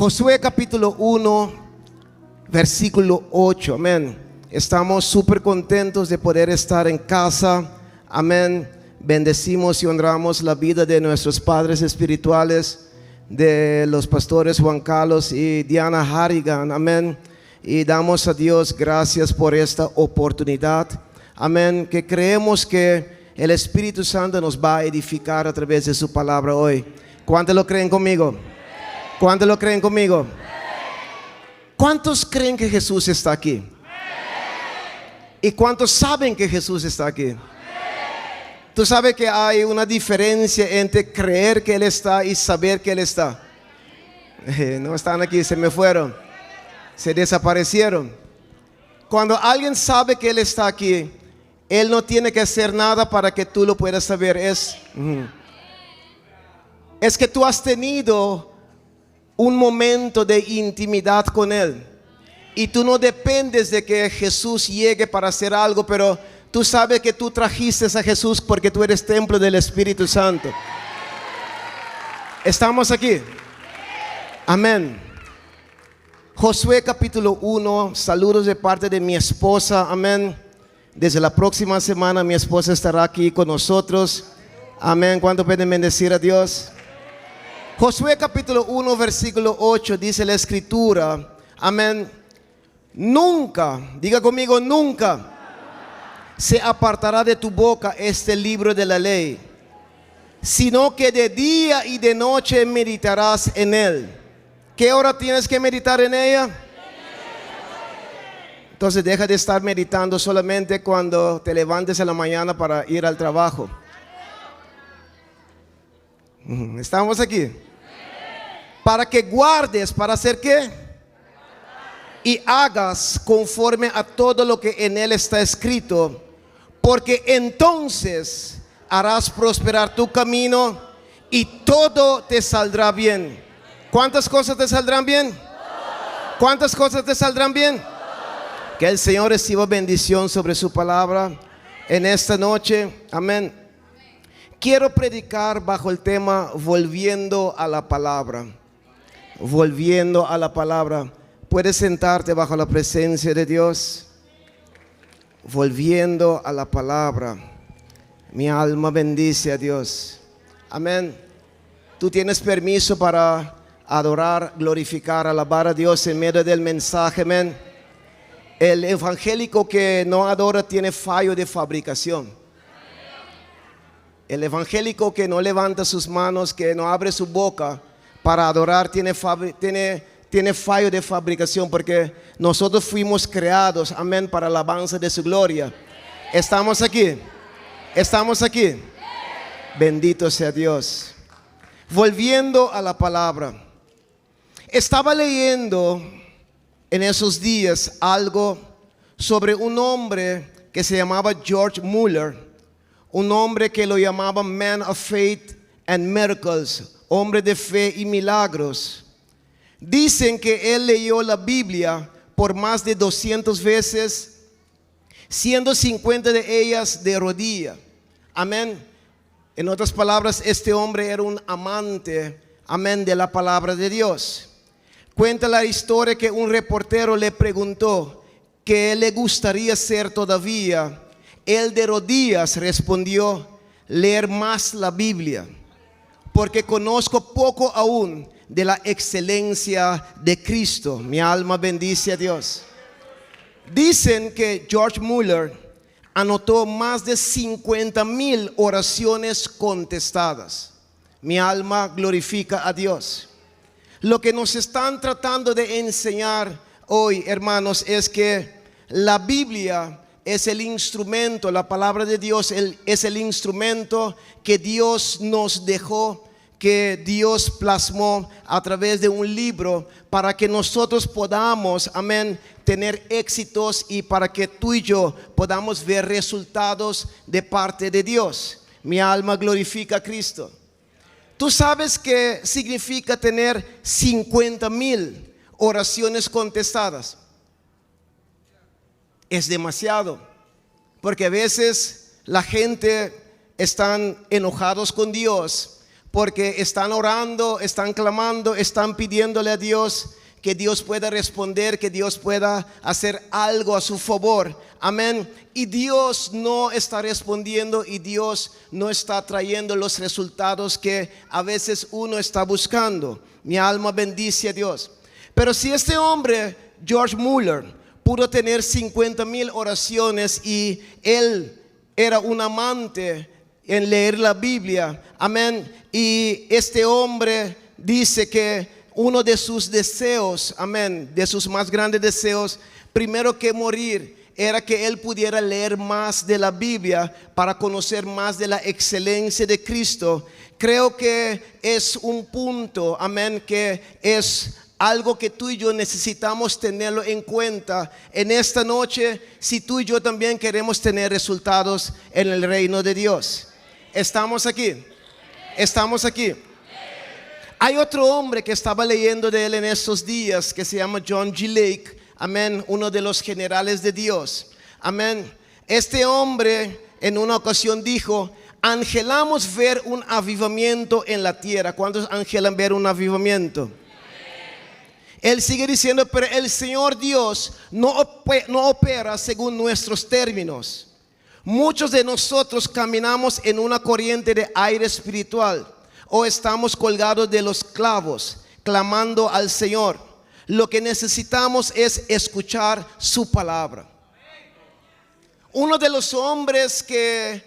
Josué capítulo 1, versículo 8, amén. Estamos súper contentos de poder estar en casa, amén. Bendecimos y honramos la vida de nuestros padres espirituales, de los pastores Juan Carlos y Diana Harrigan, amén. Y damos a Dios gracias por esta oportunidad, amén. Que creemos que el Espíritu Santo nos va a edificar a través de su palabra hoy. ¿Cuántos lo creen conmigo? ¿Cuántos lo creen conmigo? ¿Cuántos creen que Jesús está aquí? ¿Y cuántos saben que Jesús está aquí? Tú sabes que hay una diferencia entre creer que Él está y saber que Él está. No están aquí, se me fueron, se desaparecieron. Cuando alguien sabe que Él está aquí, Él no tiene que hacer nada para que tú lo puedas saber. Es que tú has tenido un momento de intimidad con Él y tú no dependes de que Jesús llegue para hacer algo, pero tú sabes que tú trajiste a Jesús porque tú eres templo del Espíritu Santo. ¿Estamos aquí? Amén. Josué capítulo 1, saludos de parte de mi esposa, amén. Desde la próxima semana mi esposa estará aquí con nosotros, amén. ¿Cuánto pueden bendecir a Dios? Josué capítulo 1 versículo 8 dice la escritura, amén. Nunca, diga conmigo, nunca se apartará de tu boca este libro de la ley, sino que de día y de noche meditarás en él. ¿Qué hora tienes que meditar en ella? Entonces deja de estar meditando solamente cuando te levantes en la mañana para ir al trabajo. ¿Estamos aquí? Para que guardes, ¿para hacer qué? Y hagas conforme a todo lo que en él está escrito, porque entonces harás prosperar tu camino y todo te saldrá bien. ¿Cuántas cosas te saldrán bien? ¿Cuántas cosas te saldrán bien? Que el Señor reciba bendición sobre su palabra en esta noche, amén. Quiero predicar bajo el tema volviendo a la palabra. Volviendo a la palabra. Puedes sentarte bajo la presencia de Dios. Volviendo a la palabra. Mi alma bendice a Dios. Amén. Tú tienes permiso para adorar, glorificar, alabar a Dios en medio del mensaje, amén. El evangélico que no adora tiene fallo de fabricación. El evangélico que no levanta sus manos, que no abre su boca para adorar, tiene fallo de fabricación, porque nosotros fuimos creados, amén, para la alabanza de su gloria. ¿Estamos aquí? ¿Estamos aquí? Bendito sea Dios. Volviendo a la palabra. Estaba leyendo en esos días algo sobre un hombre que se llamaba George Mueller, un hombre que lo llamaban Man of Faith and Miracles, hombre de fe y milagros. Dicen que él leyó la Biblia por más de 200 veces, 150 de ellas de rodilla. Amén. En otras palabras, este hombre era un amante, amén, de la palabra de Dios. Cuenta la historia que un reportero le preguntó qué le gustaría ser todavía. Él de rodillas respondió: leer más la Biblia, porque conozco poco aún de la excelencia de Cristo. Mi alma bendice a Dios. Dicen que George Mueller anotó más de 50,000 oraciones contestadas. Mi alma glorifica a Dios. Lo que nos están tratando de enseñar hoy, hermanos, es que la Biblia es el instrumento, la palabra de Dios es el instrumento que Dios nos dejó, que Dios plasmó a través de un libro para que nosotros podamos, amén, tener éxitos y para que tú y yo podamos ver resultados de parte de Dios. Mi alma glorifica a Cristo. ¿Tú sabes qué significa tener 50,000 oraciones contestadas? Es demasiado, porque a veces la gente están enojados con Dios porque están orando, están clamando, están pidiéndole a Dios que Dios pueda responder, que Dios pueda hacer algo a su favor. Amén. Y Dios no está respondiendo y Dios no está trayendo los resultados que a veces uno está buscando. Mi alma bendice a Dios. Pero si este hombre, George Mueller, pudo tener 50,000 oraciones y él era un amante en leer la Biblia, amén, y este hombre dice que uno de sus deseos, amén, de sus más grandes deseos, primero que morir, era que él pudiera leer más de la Biblia para conocer más de la excelencia de Cristo. Creo que es un punto, amén, que es algo que tú y yo necesitamos tenerlo en cuenta en esta noche, si tú y yo también queremos tener resultados en el reino de Dios. ¿Estamos aquí? ¿Estamos aquí? Hay otro hombre que estaba leyendo de él en estos días que se llama John G. Lake, amén, uno de los generales de Dios, amén. Este hombre en una ocasión dijo: anhelamos ver un avivamiento en la tierra. ¿Cuántos anhelan ver un avivamiento? Él sigue diciendo: pero el Señor Dios no opera según nuestros términos. Muchos de nosotros caminamos en una corriente de aire espiritual o estamos colgados de los clavos, clamando al Señor. Lo que necesitamos es escuchar su palabra. Uno de los hombres que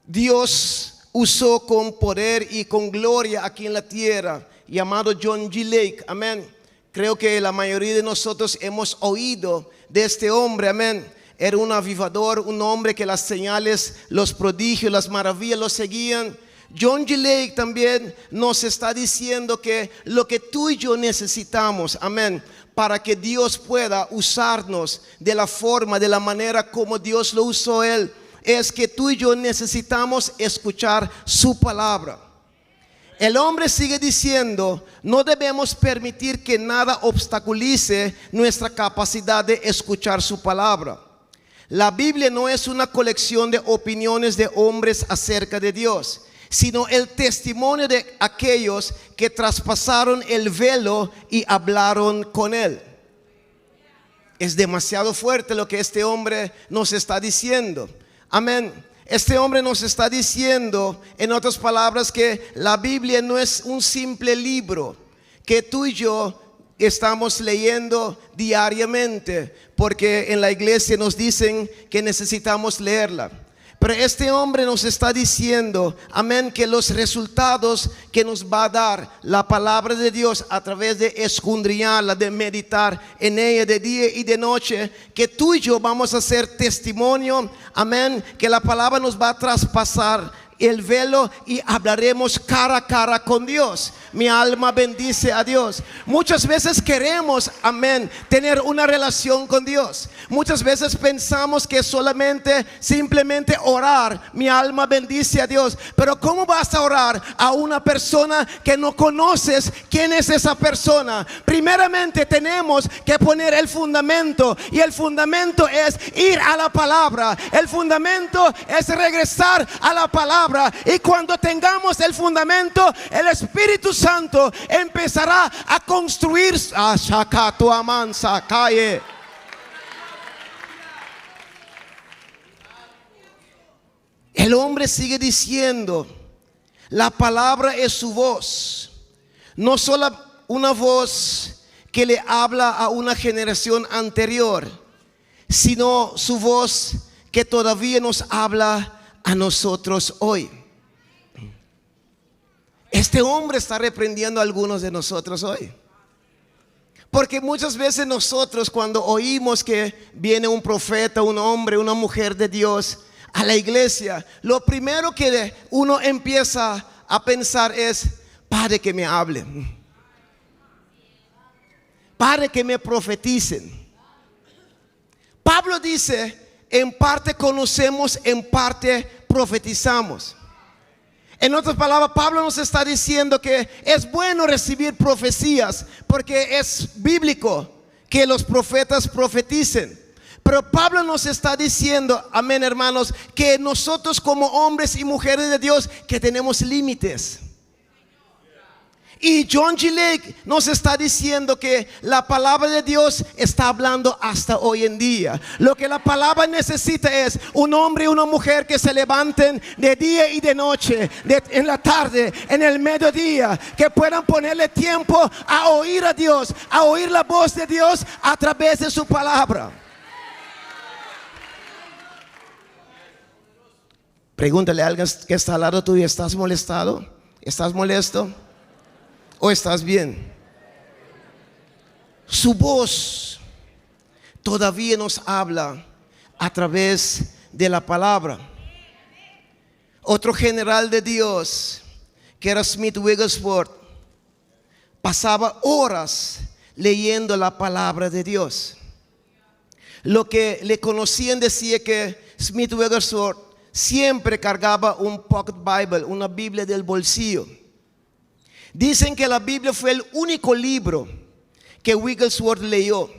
Dios usó con poder y con gloria aquí en la tierra, llamado John G. Lake, amén. Creo que la mayoría de nosotros hemos oído de este hombre, amén. Era un avivador, un hombre que las señales, los prodigios, las maravillas lo seguían. John G. Lake también nos está diciendo que lo que tú y yo necesitamos, amén, para que Dios pueda usarnos de la forma, de la manera como Dios lo usó él, es que tú y yo necesitamos escuchar su palabra. El hombre sigue diciendo: no debemos permitir que nada obstaculice nuestra capacidad de escuchar su palabra. La Biblia no es una colección de opiniones de hombres acerca de Dios, sino el testimonio de aquellos que traspasaron el velo y hablaron con él. Es demasiado fuerte lo que este hombre nos está diciendo. Amén. Este hombre nos está diciendo, en otras palabras, que la Biblia no es un simple libro que tú y yo estamos leyendo diariamente, porque en la iglesia nos dicen que necesitamos leerla. Pero este hombre nos está diciendo, amén, que los resultados que nos va a dar la palabra de Dios a través de escudriñarla, de meditar en ella de día y de noche, que tú y yo vamos a hacer testimonio, amén, que la palabra nos va a traspasar el velo y hablaremos cara a cara con Dios. Mi alma bendice a Dios. Muchas veces queremos, amén, tener una relación con Dios. Muchas veces pensamos que solamente, simplemente orar. Mi alma bendice a Dios. Pero ¿cómo vas a orar a una persona que no conoces quién es esa persona? Primeramente tenemos que poner el fundamento, y el fundamento es ir a la palabra. El fundamento es regresar a la palabra. Y cuando tengamos el fundamento, el Espíritu Santo empezará a construir. El hombre sigue diciendo: la palabra es su voz, no solo una voz que le habla a una generación anterior, sino su voz que todavía nos habla a nosotros hoy. Este hombre está reprendiendo a algunos de nosotros hoy, porque muchas veces nosotros, cuando oímos que viene un profeta, un hombre, una mujer de Dios a la iglesia, lo primero que uno empieza a pensar es: Padre, que me hablen, Padre, que me profeticen. Pablo dice: en parte conocemos, en parte profetizamos. En otras palabras, Pablo nos está diciendo que es bueno recibir profecías, porque es bíblico que los profetas profeticen. Pero Pablo nos está diciendo, amén, hermanos, que nosotros como hombres y mujeres de Dios, que tenemos límites. Y John G. Lake nos está diciendo que la palabra de Dios está hablando hasta hoy en día. Lo que la palabra necesita es un hombre y una mujer que se levanten de día y de noche, en la tarde, en el mediodía, que puedan ponerle tiempo a oír a Dios, a oír la voz de Dios a través de su palabra. Pregúntale a alguien que está al lado tuyo: ¿estás molestado? ¿Estás molesto? ¿O estás bien? Su voz todavía nos habla a través de la palabra. Otro general de Dios, que era Smith Wigglesworth, pasaba horas leyendo la palabra de Dios. Lo que le conocían decía que Smith Wigglesworth siempre cargaba un pocket Bible, una Biblia del bolsillo. Dicen que la Biblia fue el único libro que Wigglesworth leyó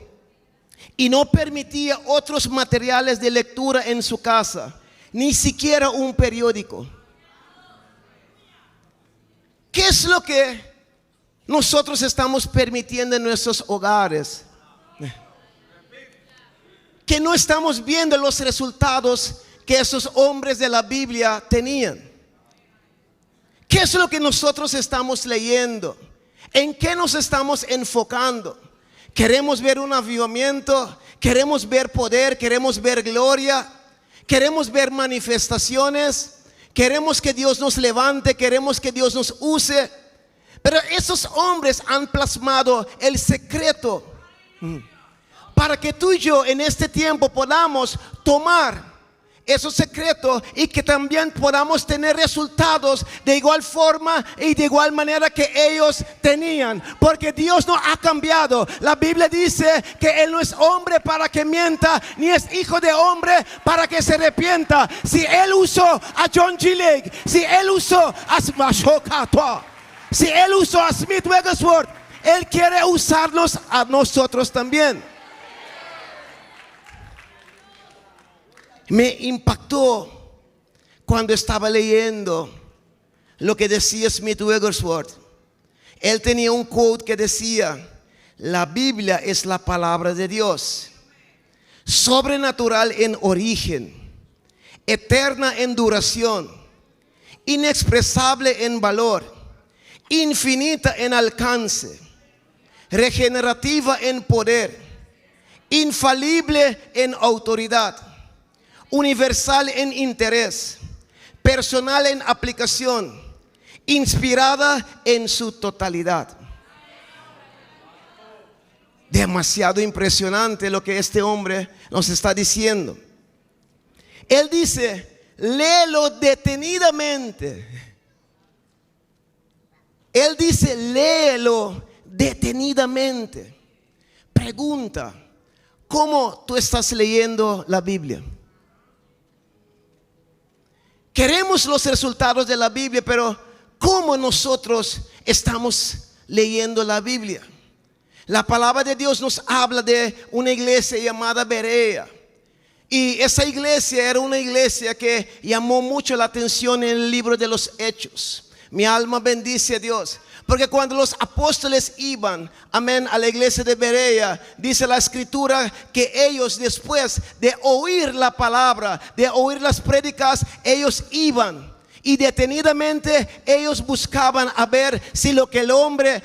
y no permitía otros materiales de lectura en su casa, ni siquiera un periódico. ¿Qué es lo que nosotros estamos permitiendo en nuestros hogares? Que no estamos viendo los resultados que esos hombres de la Biblia tenían. ¿Qué es lo que nosotros estamos leyendo? ¿En qué nos estamos enfocando? ¿Queremos ver un avivamiento? ¿Queremos ver poder? ¿Queremos ver gloria? ¿Queremos ver manifestaciones? ¿Queremos que Dios nos levante? ¿Queremos que Dios nos use? Pero esos hombres han plasmado el secreto para que tú y yo en este tiempo podamos tomar esos secretos y que también podamos tener resultados de igual forma y de igual manera que ellos tenían, porque Dios no ha cambiado. La Biblia dice que Él no es hombre para que mienta, ni es hijo de hombre para que se arrepienta. Si Él usó a John G. Lake, si Él usó a Smith Wigglesworth, Él quiere usarnos a nosotros también. Me impactó cuando estaba leyendo lo que decía Smith Wigglesworth. Él tenía un quote que decía: la Biblia es la palabra de Dios, sobrenatural en origen, eterna en duración, inexpresable en valor, infinita en alcance, regenerativa en poder, infalible en autoridad, universal en interés, personal en aplicación, inspirada en su totalidad. Demasiado impresionante lo que este hombre nos está diciendo. Él dice: léelo detenidamente. Él dice: léelo detenidamente. Pregunta: ¿cómo tú estás leyendo la Biblia? Queremos los resultados de la Biblia, pero ¿cómo nosotros estamos leyendo la Biblia? La palabra de Dios nos habla de una iglesia llamada Berea. Y esa iglesia era una iglesia que llamó mucho la atención en el libro de los Hechos. Mi alma bendice a Dios. Porque cuando los apóstoles iban, amén, a la iglesia de Berea, dice la escritura que ellos, después de oír la palabra, de oír las prédicas, ellos iban y detenidamente ellos buscaban a ver si lo que el hombre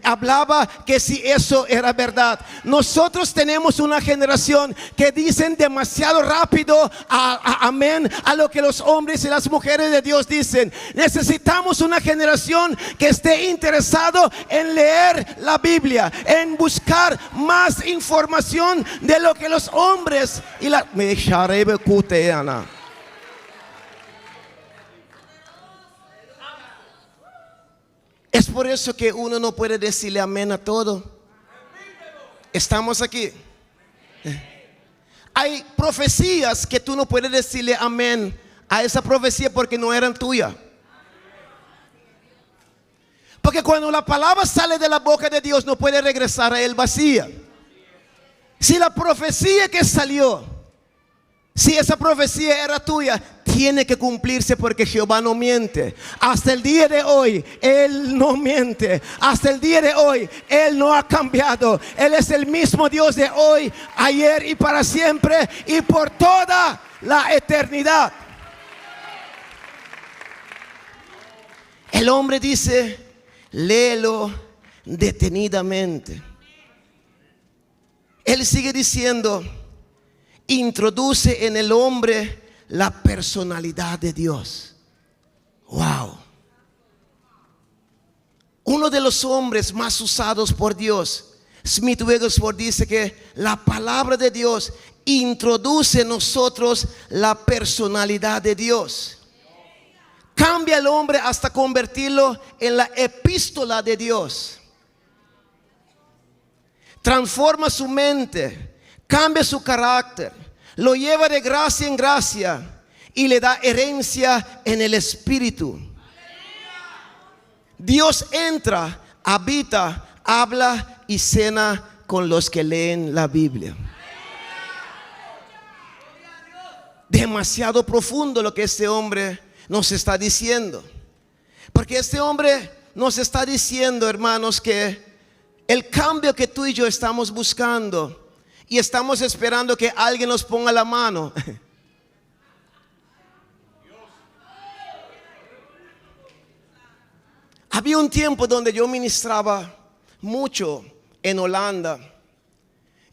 hablaba, que si eso era verdad. Nosotros tenemos una generación que dicen demasiado rápido amén a lo que los hombres y las mujeres de Dios dicen. Necesitamos una generación que esté interesado en leer la Biblia, en buscar más información de lo que los hombres y la Es por eso que uno no puede decirle amén a todo. Estamos aquí. Hay profecías que tú no puedes decirle amén a esa profecía porque no eran tuyas. Porque cuando la palabra sale de la boca de Dios no puede regresar a él vacía. Si la profecía que salió, si esa profecía era tuya, tiene que cumplirse porque Jehová no miente. Hasta el día de hoy Él no miente. Hasta el día de hoy Él no ha cambiado. Él es el mismo Dios de hoy, ayer y para siempre y por toda la eternidad. El hombre dice, léelo detenidamente. Él sigue diciendo, introduce en el hombre la personalidad de Dios. Wow. Uno de los hombres más usados por Dios, Smith Wigglesworth, dice que la palabra de Dios introduce en nosotros la personalidad de Dios. Cambia al hombre hasta convertirlo en la epístola de Dios. Transforma su mente, cambia su carácter, lo lleva de gracia en gracia y le da herencia en el Espíritu. Dios entra, habita, habla y cena con los que leen la Biblia. Demasiado profundo lo que este hombre nos está diciendo. Porque este hombre nos está diciendo, hermanos, que el cambio que tú y yo estamos buscando y estamos esperando que alguien nos ponga la mano. Había un tiempo donde yo ministraba mucho en Holanda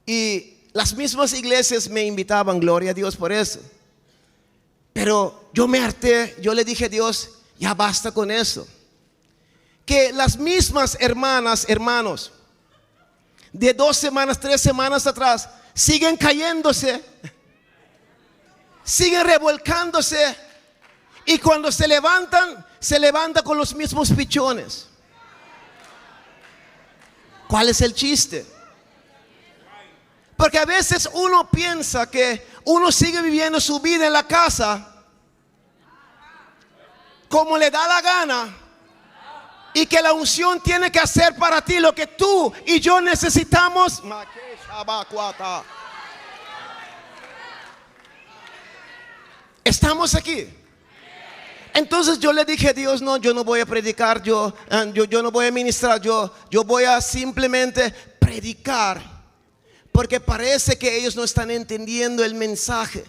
y las mismas iglesias me invitaban, gloria a Dios por eso. Pero yo me harté, yo le dije a Dios, ya basta con eso. Que las mismas hermanas, hermanos, de 2 semanas, 3 semanas atrás, siguen cayéndose, siguen revolcándose, y cuando se levantan con los mismos pichones. ¿Cuál es el chiste? Porque a veces uno piensa que uno sigue viviendo su vida en la casa como le da la gana, y que la unción tiene que hacer para ti lo que tú y yo necesitamos. Estamos aquí. Entonces yo le dije a Dios, no, yo no voy a predicar, yo no voy a ministrar, yo voy a simplemente predicar, porque parece que ellos no están entendiendo el mensaje.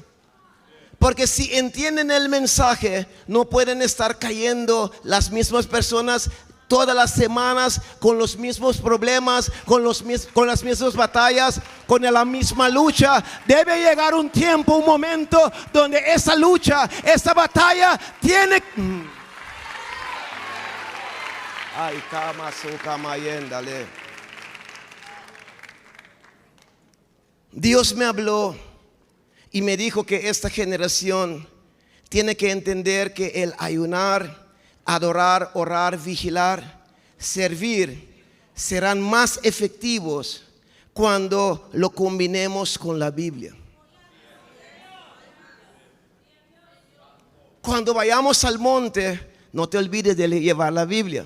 Porque si entienden el mensaje, no pueden estar cayendo las mismas personas todas las semanas con los mismos problemas, con las mismas batallas, con la misma lucha. Debe llegar un tiempo, un momento donde esa lucha, esa batalla tiene... Ay, Dios me habló y me dijo que esta generación tiene que entender que el ayunar, adorar, orar, vigilar, servir serán más efectivos cuando lo combinemos con la Biblia. Cuando vayamos al monte, no te olvides de llevar la Biblia.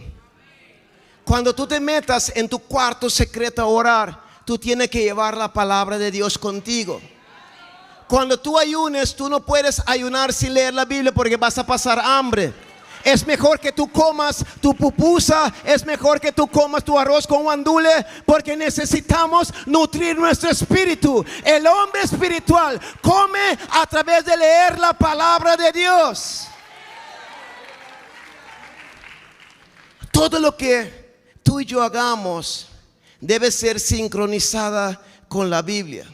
Cuando tú te metas en tu cuarto secreto a orar, tú tienes que llevar la palabra de Dios contigo. Cuando tú ayunes, tú no puedes ayunar sin leer la Biblia porque vas a pasar hambre. Es mejor que tú comas tu pupusa, es mejor que tú comas tu arroz con guandule, porque necesitamos nutrir nuestro espíritu. El hombre espiritual come a través de leer la palabra de Dios. Todo lo que tú y yo hagamos debe ser sincronizada con la Biblia.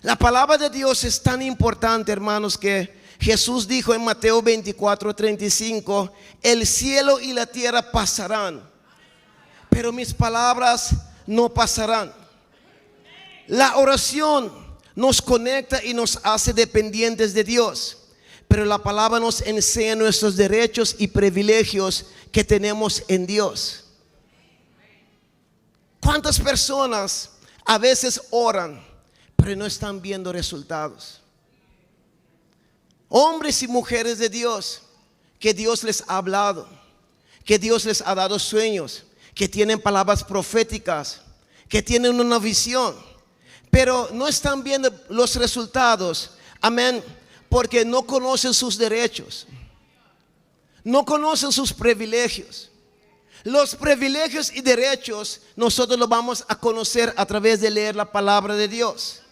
La palabra de Dios es tan importante, hermanos, que Jesús dijo en Mateo 24:35, el cielo y la tierra pasarán, pero mis palabras no pasarán. La oración nos conecta y nos hace dependientes de Dios, pero la palabra nos enseña nuestros derechos y privilegios que tenemos en Dios. ¿Cuántas personas a veces oran, pero no están viendo resultados? Hombres y mujeres de Dios, que Dios les ha hablado, que Dios les ha dado sueños, que tienen palabras proféticas, que tienen una visión, pero no están viendo los resultados. Amén. porque no conocen sus derechos, no conocen sus privilegios. Los privilegios y derechos nosotros los vamos a conocer a través de leer la palabra de Dios.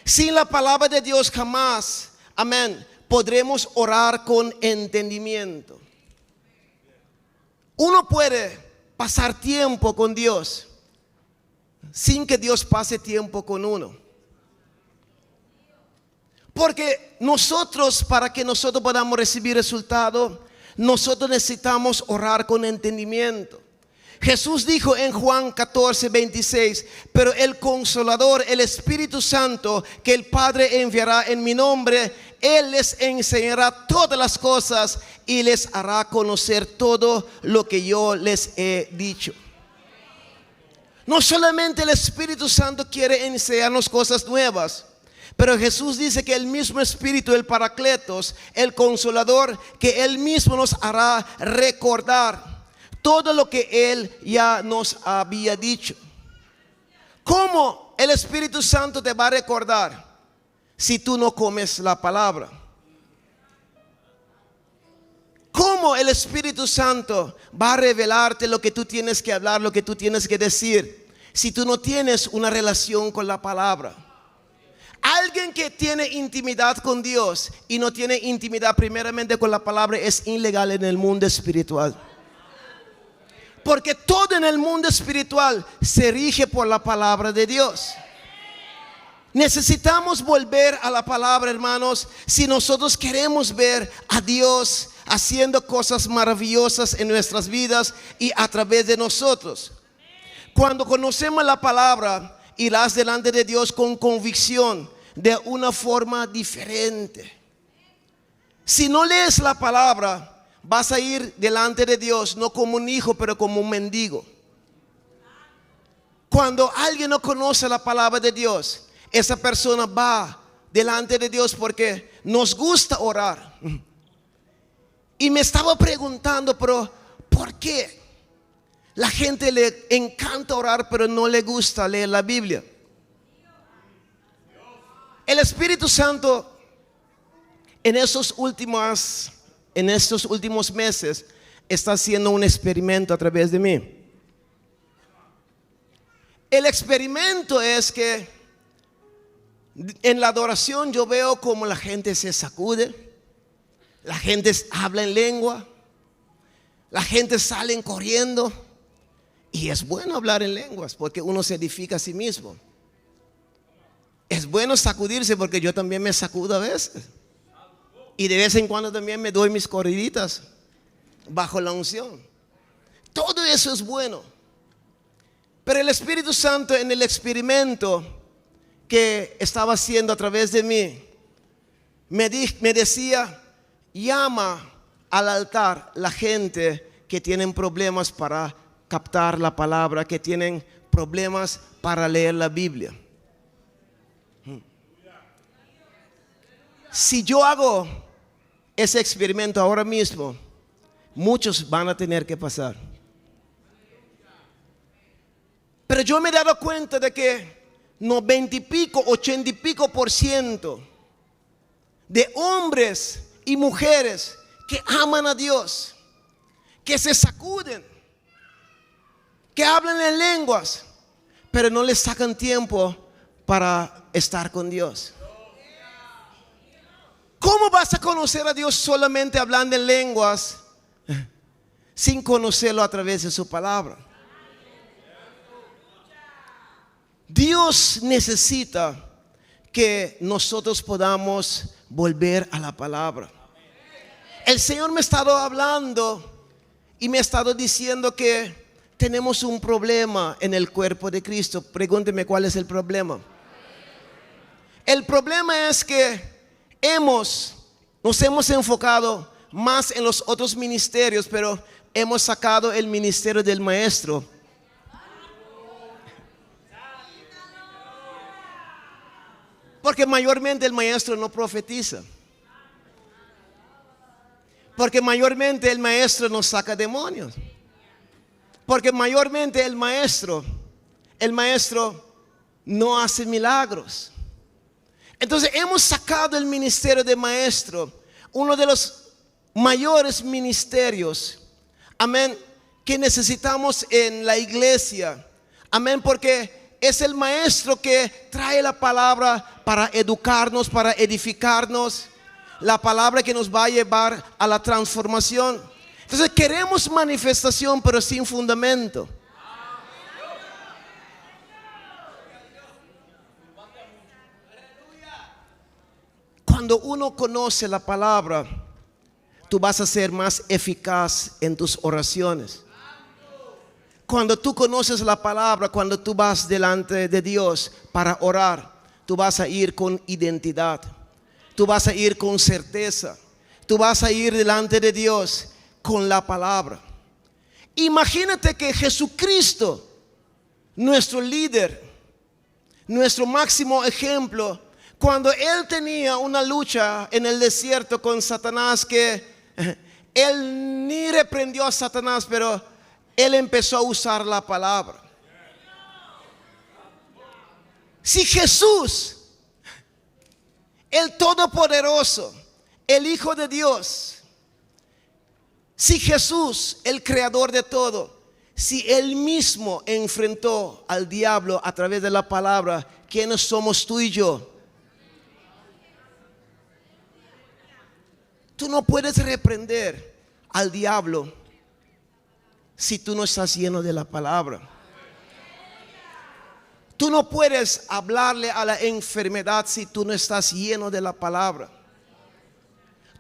Sin la palabra de Dios jamás, amén, podremos orar con entendimiento. Uno puede pasar tiempo con Dios sin que Dios pase tiempo con uno. Porque nosotros, para que nosotros podamos recibir resultado, nosotros necesitamos orar con entendimiento. Jesús dijo en Juan 14:26, pero el Consolador, el Espíritu Santo, que el Padre enviará en mi nombre, Él les enseñará todas las cosas y les hará conocer todo lo que yo les he dicho. No solamente el Espíritu Santo quiere enseñarnos cosas nuevas, pero Jesús dice que el mismo Espíritu, el Paracletos, el Consolador, que Él mismo nos hará recordar todo lo que Él ya nos había dicho. ¿Cómo el Espíritu Santo te va a recordar si tú no comes la palabra? ¿Cómo el Espíritu Santo va a revelarte lo que tú tienes que hablar, lo que tú tienes que decir, si tú no tienes una relación con la palabra? Alguien que tiene intimidad con Dios y no tiene intimidad primeramente con la palabra es ilegal en el mundo espiritual. Porque todo en el mundo espiritual se rige por la palabra de Dios. Necesitamos volver a la palabra, hermanos, si nosotros queremos ver a Dios haciendo cosas maravillosas en nuestras vidas y a través de nosotros. Cuando conocemos la palabra, irás delante de Dios con convicción, de una forma diferente. Si no lees la palabra, vas a ir delante de Dios no como un hijo, pero como un mendigo. Cuando alguien no conoce la palabra de Dios, esa persona va delante de Dios porque nos gusta orar. Y me estaba preguntando, pero ¿por qué la gente le encanta orar pero no le gusta leer la Biblia? El Espíritu Santo en estos últimos meses está haciendo un experimento a través de mí. El experimento es que en la adoración yo veo como la gente se sacude, la gente habla en lengua, la gente sale corriendo. Y es bueno hablar en lenguas porque uno se edifica a sí mismo. Es bueno sacudirse porque yo también me sacudo a veces. Y de vez en cuando también me doy mis corriditas bajo la unción. Todo eso es bueno. Pero el Espíritu Santo en el experimento que estaba haciendo a través de mí, me decía, llama al altar la gente que tienen problemas para captar la palabra, que tienen problemas para leer la Biblia. Si yo hago ese experimento ahora mismo, muchos van a tener que pasar. Pero yo me he dado cuenta de que 90 y pico, 80 y pico % de hombres y mujeres que aman a Dios, que se sacuden, que hablan en lenguas, pero no les sacan tiempo para estar con Dios. ¿Cómo vas a conocer a Dios solamente hablando en lenguas sin conocerlo a través de su palabra? Dios necesita que nosotros podamos volver a la palabra. El Señor me ha estado hablando y me ha estado diciendo que tenemos un problema en el cuerpo de Cristo. Pregúnteme cuál es el problema. El problema es que nos hemos enfocado más en los otros ministerios, pero hemos sacado el ministerio del maestro. Porque mayormente el maestro no profetiza. Porque mayormente el maestro no saca demonios. Porque mayormente el maestro no hace milagros. Entonces hemos sacado el ministerio de maestro, uno de los mayores ministerios, amén, que necesitamos en la iglesia, amén, porque es el maestro que trae la palabra para educarnos, para edificarnos, la palabra que nos va a llevar a la transformación. Entonces queremos manifestación pero sin fundamento. Cuando uno conoce la palabra, tú vas a ser más eficaz en tus oraciones. Cuando tú conoces la palabra, cuando tú vas delante de Dios para orar, tú vas a ir con identidad. Tú vas a ir con certeza. Tú vas a ir delante de Dios con la palabra. Imagínate que Jesucristo, nuestro líder, nuestro máximo ejemplo, cuando él tenía una lucha en el desierto con Satanás, que él ni reprendió a Satanás, pero él empezó a usar la palabra. Si Jesús, el Todopoderoso, el Hijo de Dios, si Jesús, el Creador de todo, si él mismo enfrentó al diablo a través de la palabra, ¿quiénes somos tú y yo? Tú no puedes reprender al diablo si tú no estás lleno de la palabra. Tú no puedes hablarle a la enfermedad si tú no estás lleno de la palabra.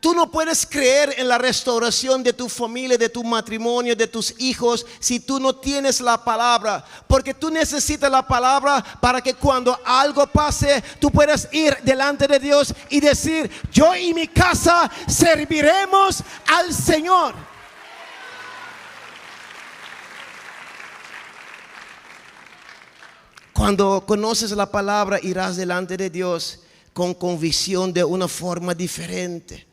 Tú no puedes creer en la restauración de tu familia, de tu matrimonio, de tus hijos, si tú no tienes la palabra. Porque tú necesitas la palabra para que cuando algo pase, tú puedas ir delante de Dios y decir: yo y mi casa serviremos al Señor. Cuando conoces la palabra, irás delante de Dios con convicción de una forma diferente.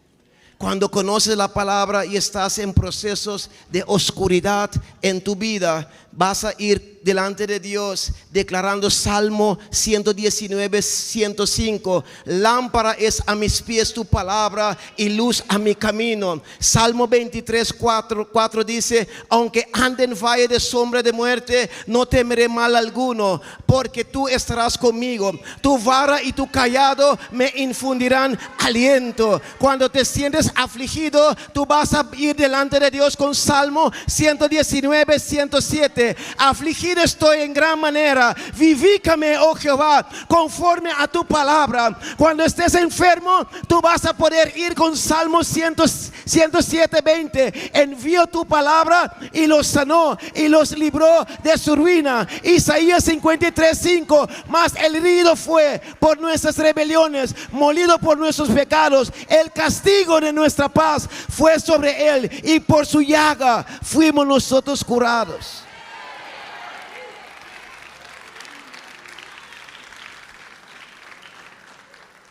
Cuando conoces la palabra y estás en procesos de oscuridad en tu vida, vas a ir delante de Dios declarando Salmo 119, 105. Lámpara es a mis pies tu palabra y luz a mi camino. Salmo 23, 4 dice: aunque ande en valle de sombra de muerte, no temeré mal alguno, porque tú estarás conmigo. Tu vara y tu cayado me infundirán aliento. Cuando te sientes afligido, tú vas a ir delante de Dios con Salmo 119, 107. Afligido estoy en gran manera, vivícame, oh Jehová, conforme a tu palabra. Cuando estés enfermo, tú vas a poder ir con Salmo 107, 20. Envió tu palabra y los sanó y los libró de su ruina. Isaías 53, 5. Mas el herido fue por nuestras rebeliones, molido por nuestros pecados. El castigo de nuestra paz fue sobre él, y por su llaga fuimos nosotros curados.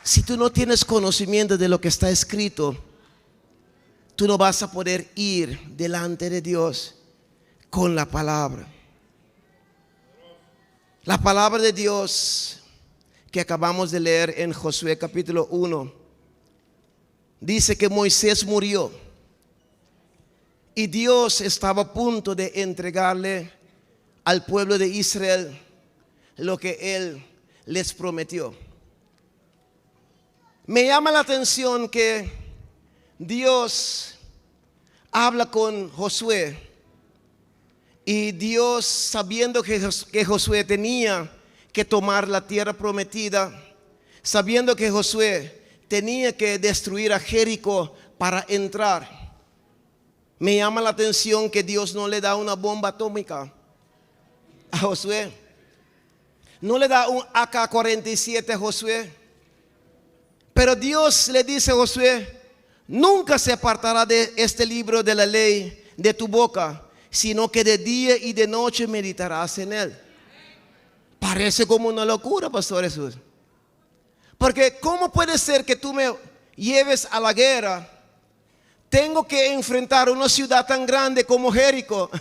Si tú no tienes conocimiento de lo que está escrito, tú no vas a poder ir delante de Dios con la palabra. La palabra de Dios que acabamos de leer en Josué capítulo 1 dice que Moisés murió y Dios estaba a punto de entregarle al pueblo de Israel lo que él les prometió. Me llama la atención que Dios habla con Josué, y Dios, sabiendo que Josué tenía que tomar la tierra prometida, sabiendo que Josué tenía que destruir a Jericó para entrar, me llama la atención que Dios no le da una bomba atómica a Josué, no le da un AK-47 a Josué. Pero Dios le dice a Josué: nunca se apartará de este libro de la ley de tu boca, sino que de día y de noche meditarás en él. Parece como una locura, Pastor Jesús. Porque ¿cómo puede ser que tú me lleves a la guerra? Tengo que enfrentar una ciudad tan grande como Jericó,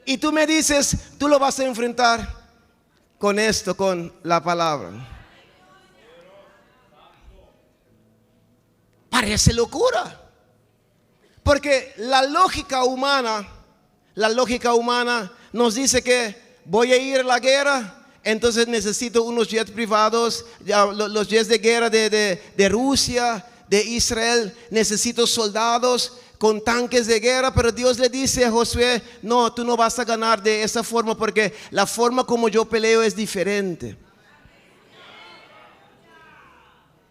y tú me dices, tú lo vas a enfrentar con esto, con la palabra. Parece locura. Porque la lógica humana nos dice que voy a ir a la guerra, entonces necesito unos jets privados, ya, los jets de guerra de Rusia, de Israel, necesito soldados con tanques de guerra, pero Dios le dice a Josué, no, tú no vas a ganar de esa forma porque la forma como yo peleo es diferente.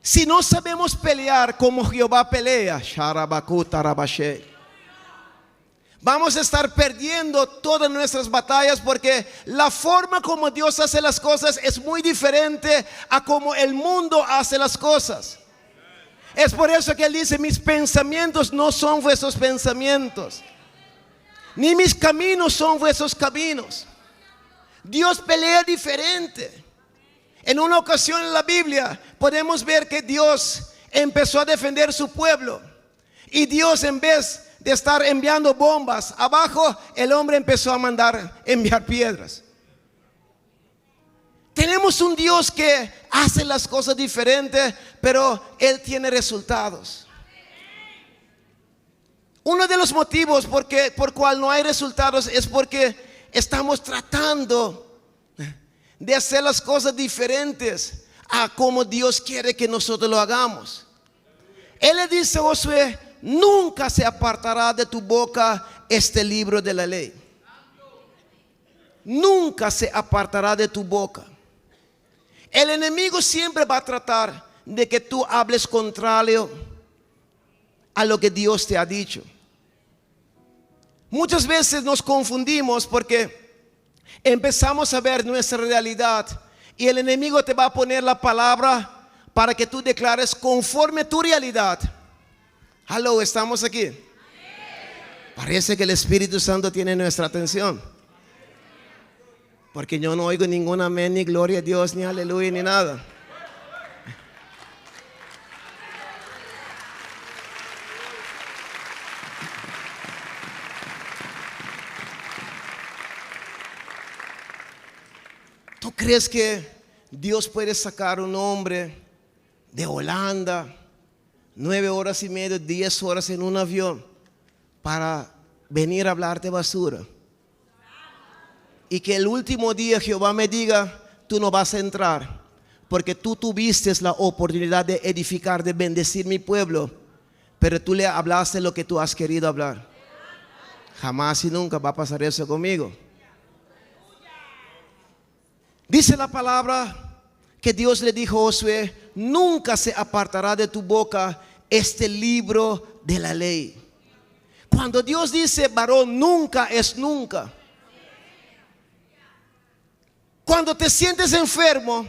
Si no sabemos pelear como Jehová pelea, vamos a estar perdiendo todas nuestras batallas porque la forma como Dios hace las cosas es muy diferente a como el mundo hace las cosas. Es por eso que Él dice, mis pensamientos no son vuestros pensamientos, ni mis caminos son vuestros caminos. Dios pelea diferente. En una ocasión en la Biblia podemos ver que Dios empezó a defender su pueblo. Y Dios, en vez de estar enviando bombas abajo, el hombre empezó a enviar piedras. Tenemos un Dios que hace las cosas diferentes, pero Él tiene resultados. Uno de los motivos por cual no hay resultados es porque estamos tratando de hacer las cosas diferentes a como Dios quiere que nosotros lo hagamos. Él le dice a Josué, nunca se apartará de tu boca este libro de la ley. Nunca se apartará de tu boca. El enemigo siempre va a tratar de que tú hables contrario a lo que Dios te ha dicho. Muchas veces nos confundimos porque empezamos a ver nuestra realidad y el enemigo te va a poner la palabra para que tú declares conforme a tu realidad. Hello, ¿estamos aquí? Parece que el Espíritu Santo tiene nuestra atención, porque yo no oigo ningún amén, ni gloria a Dios, ni aleluya, ni nada. ¿Tú crees que Dios puede sacar un hombre de Holanda 9 horas y media, 10 horas en un avión para venir a hablarte basura? Y que el último día Jehová me diga, tú no vas a entrar porque tú tuviste la oportunidad de edificar, de bendecir mi pueblo, pero tú le hablaste lo que tú has querido hablar. Jamás y nunca va a pasar eso conmigo. Dice la palabra que Dios le dijo a Josué, nunca se apartará de tu boca este libro de la ley. Cuando Dios dice varón, nunca es nunca. Cuando te sientes enfermo,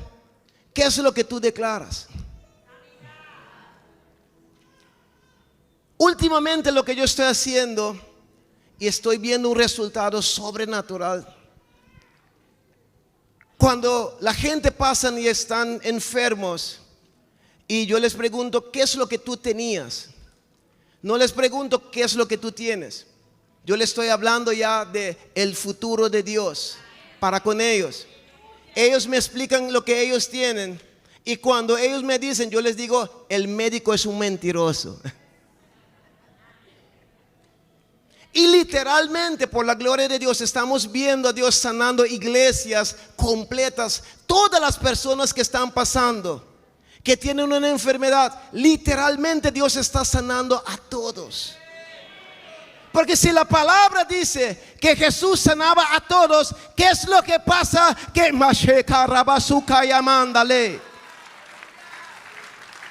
¿qué es lo que tú declaras? Últimamente lo que yo estoy haciendo, y estoy viendo un resultado sobrenatural. Cuando la gente pasa y están enfermos y yo les pregunto, ¿qué es lo que tú tenías? No les pregunto, ¿qué es lo que tú tienes? Yo les estoy hablando ya de el futuro de Dios para con ellos. Ellos me explican lo que ellos tienen y cuando ellos me dicen, yo les digo, el médico es un mentiroso. Y literalmente, por la gloria de Dios, estamos viendo a Dios sanando iglesias completas. Todas las personas que están pasando, que tienen una enfermedad, literalmente Dios está sanando a todos. Porque si la palabra dice que Jesús sanaba a todos, ¿qué es lo que pasa?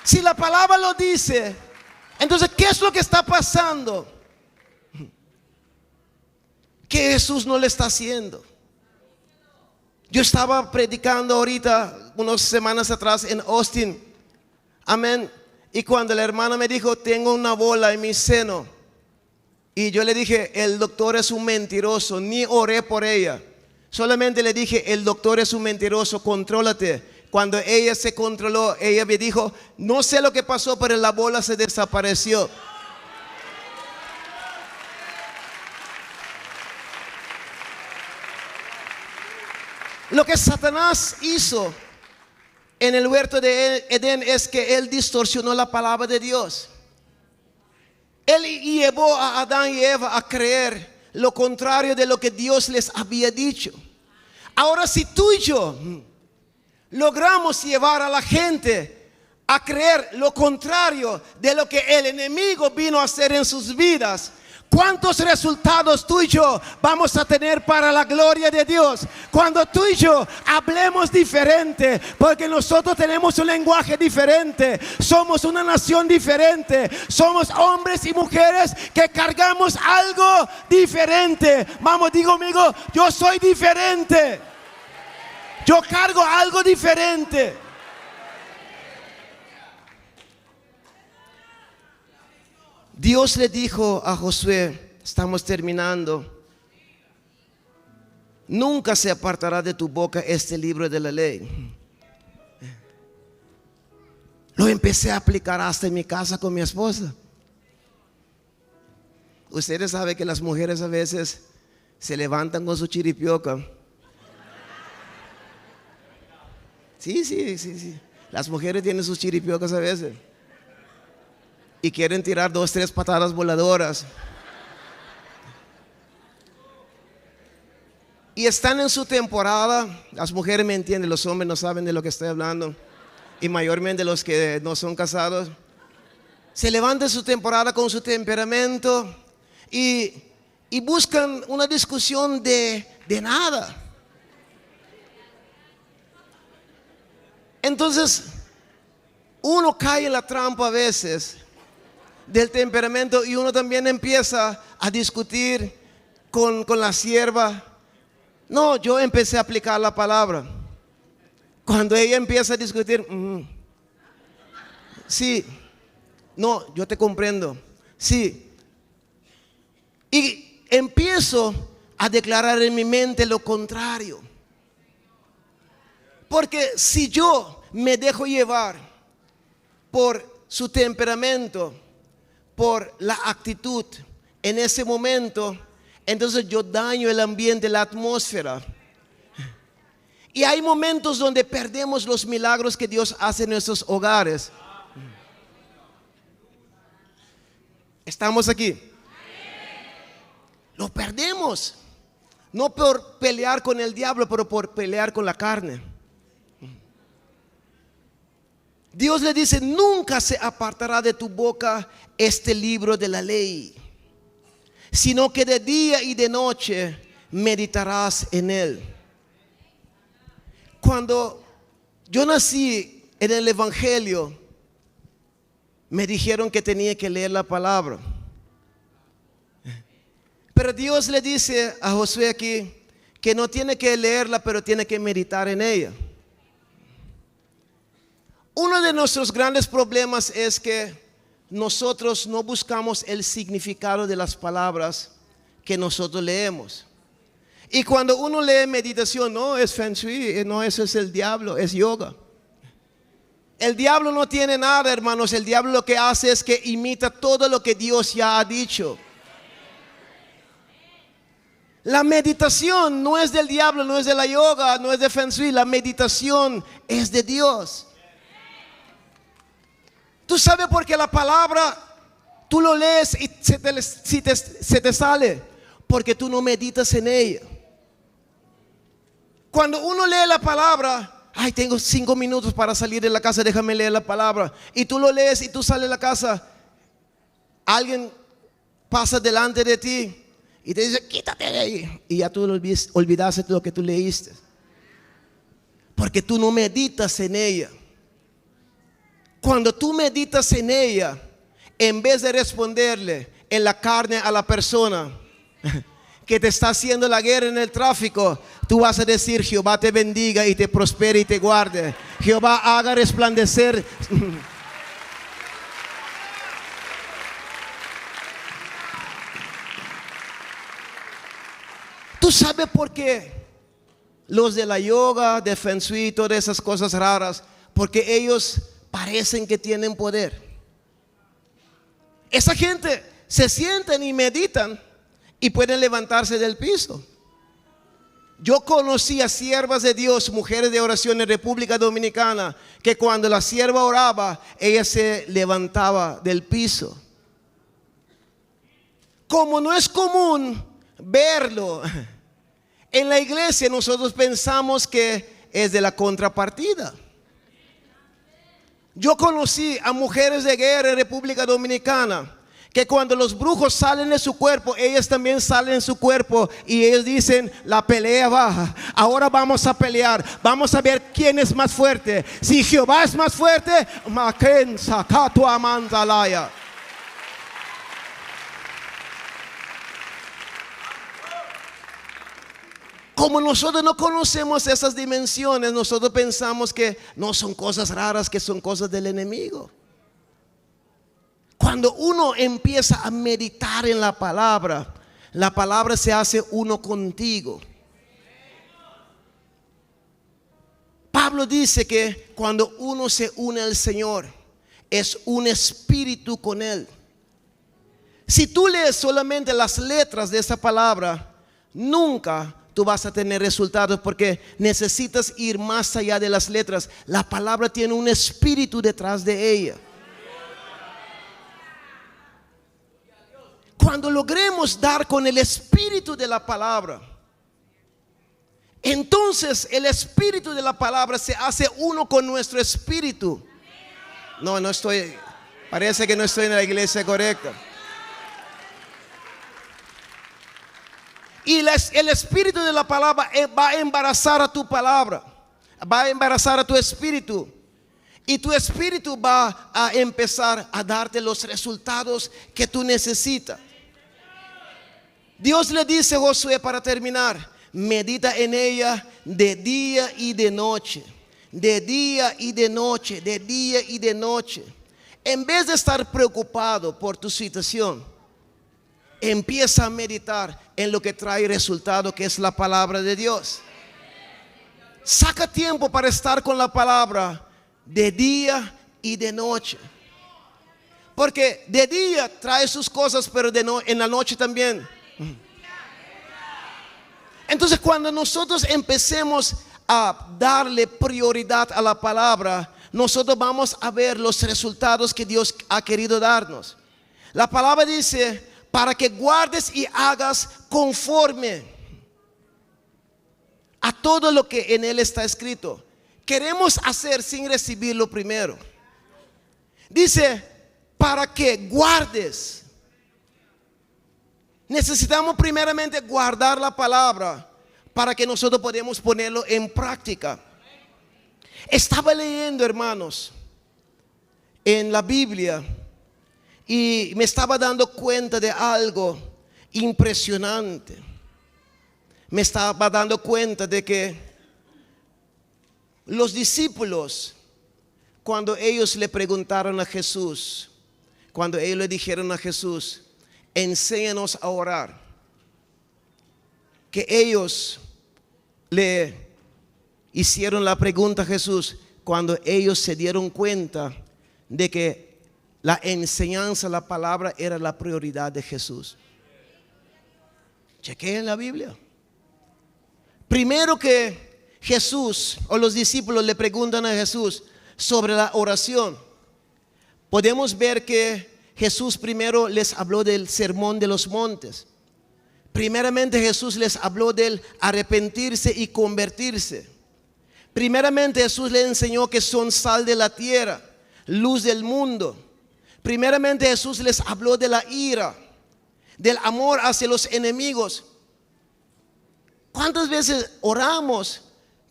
Si la palabra lo dice, entonces ¿qué es lo que está pasando? Que Jesús no le está haciendo. Yo estaba predicando ahorita, unas semanas atrás en Austin. Amén. Y cuando la hermana me dijo, tengo una bola en mi seno. Y yo le dije, el doctor es un mentiroso. Ni oré por ella. Solamente le dije, el doctor es un mentiroso, contrólate. Cuando ella se controló, ella me dijo, no sé lo que pasó, pero la bola se desapareció. Lo que Satanás hizo en el huerto de Edén es que él distorsionó la palabra de Dios. Él llevó a Adán y Eva a creer lo contrario de lo que Dios les había dicho. Ahora, si tú y yo logramos llevar a la gente a creer lo contrario de lo que el enemigo vino a hacer en sus vidas, ¿cuántos resultados tú y yo vamos a tener para la gloria de Dios? Cuando tú y yo hablemos diferente, porque nosotros tenemos un lenguaje diferente, somos una nación diferente, somos hombres y mujeres que cargamos algo diferente. Vamos, digo conmigo, yo soy diferente. Yo cargo algo diferente. Dios le dijo a Josué, estamos terminando, nunca se apartará de tu boca este libro de la ley. Lo empecé a aplicar hasta en mi casa con mi esposa. Ustedes saben que las mujeres a veces se levantan con su chiripioca. Sí. Las mujeres tienen sus chiripiocas a veces y quieren tirar 2, 3 patadas voladoras. Y están en su temporada. Las mujeres me entienden, los hombres no saben de lo que estoy hablando. Y mayormente los que no son casados. Se levantan su temporada con su temperamento y buscan una discusión de nada. Entonces, uno cae en la trampa a veces del temperamento y uno también empieza a discutir con la sierva. No, yo empecé a aplicar la palabra. Cuando ella empieza a discutir, sí, no, yo te comprendo, sí. Y empiezo a declarar en mi mente lo contrario. Porque si yo me dejo llevar por su temperamento, por la actitud en ese momento, entonces yo daño el ambiente, la atmósfera. Y hay momentos donde perdemos los milagros que Dios hace en nuestros hogares. ¿Estamos aquí? Lo perdemos. No por pelear con el diablo, pero por pelear con la carne. Dios le dice, nunca se apartará de tu boca este libro de la ley, sino que de día y de noche meditarás en él. Cuando yo nací en el evangelio, me dijeron que tenía que leer la palabra. Pero Dios le dice a Josué aquí que no tiene que leerla, pero tiene que meditar en ella. Uno de nuestros grandes problemas es que nosotros no buscamos el significado de las palabras que nosotros leemos. Y cuando uno lee meditación, no es feng shui, no, eso es el diablo, es yoga. El diablo no tiene nada, hermanos. El diablo lo que hace es que imita todo lo que Dios ya ha dicho. La meditación no es del diablo, no es de la yoga, no es de feng shui. La meditación es de Dios. Tú sabes por qué la palabra tú lo lees y se te sale, porque tú no meditas en ella. Cuando uno lee la palabra, ay, tengo 5 minutos para salir de la casa, déjame leer la palabra. Y tú lo lees y tú sales de la casa, alguien pasa delante de ti y te dice, quítate de ahí. Y ya tú olvidaste lo que tú leíste, porque tú no meditas en ella. Cuando tú meditas en ella, en vez de responderle en la carne a la persona que te está haciendo la guerra en el tráfico, tú vas a decir, Jehová te bendiga y te prospere y te guarde. Jehová haga resplandecer. ¿Tú sabes por qué los de la yoga, de feng shui, todas esas cosas raras? Porque ellos parecen que tienen poder. Esa gente se sienten y meditan y pueden levantarse del piso. Yo conocí a siervas de Dios, mujeres de oración en República Dominicana, que cuando la sierva oraba, ella se levantaba del piso. como no es común verlo en la iglesia, nosotros pensamos que es de la contrapartida. Yo conocí a mujeres de guerra en República Dominicana que cuando los brujos salen de su cuerpo, ellas también salen de su cuerpo y ellos dicen: la pelea baja, ahora vamos a pelear, vamos a ver quién es más fuerte. Si Jehová es más fuerte, Maken Sakato Amanzalaya. Como nosotros no conocemos esas dimensiones, nosotros pensamos que no son cosas raras, que son cosas del enemigo. Cuando uno empieza a meditar en la palabra se hace uno contigo. Pablo dice que cuando uno se une al Señor, es un espíritu con Él. Si tú lees solamente las letras de esa palabra, nunca tú vas a tener resultados, porque necesitas ir más allá de las letras. La palabra tiene un espíritu detrás de ella. Cuando logremos dar con el espíritu de la palabra, entonces el espíritu de la palabra se hace uno con nuestro espíritu. No estoy, parece que no estoy en la iglesia correcta. Y el espíritu de la palabra va a embarazar a tu palabra, va a embarazar a tu espíritu. Y tu espíritu va a empezar a darte los resultados que tú necesitas. Dios le dice a Josué, para terminar: medita en ella de día y de noche, de día y de noche, de día y de noche. En vez de estar preocupado por tu situación, empieza a meditar en lo que trae resultado, que es la palabra de Dios. Saca tiempo para estar con la palabra de día y de noche. Porque de día trae sus cosas, pero en la noche también. Entonces, cuando nosotros empecemos a darle prioridad a la palabra, nosotros vamos a ver los resultados que Dios ha querido darnos. La palabra dice: para que guardes y hagas conforme a todo lo que en él está escrito. Queremos hacer sin recibirlo primero. Dice: para que guardes. Necesitamos primeramente guardar la palabra para que nosotros podamos ponerlo en práctica. Estaba leyendo, hermanos, en la Biblia, y me estaba dando cuenta de algo impresionante. Me estaba dando cuenta de que los discípulos, cuando ellos le preguntaron a Jesús, cuando ellos le dijeron a Jesús: enséñanos a orar, que ellos le hicieron la pregunta a Jesús cuando ellos se dieron cuenta de que la enseñanza, la palabra era la prioridad de Jesús. Chequeen la Biblia. Primero que Jesús o los discípulos le preguntan a Jesús sobre la oración, podemos ver que Jesús primero les habló del sermón de los montes. Primeramente Jesús les habló del arrepentirse y convertirse. Primeramente Jesús les enseñó que son sal de la tierra, luz del mundo. Primeramente Jesús les habló de la ira, del amor hacia los enemigos. ¿Cuántas veces oramos,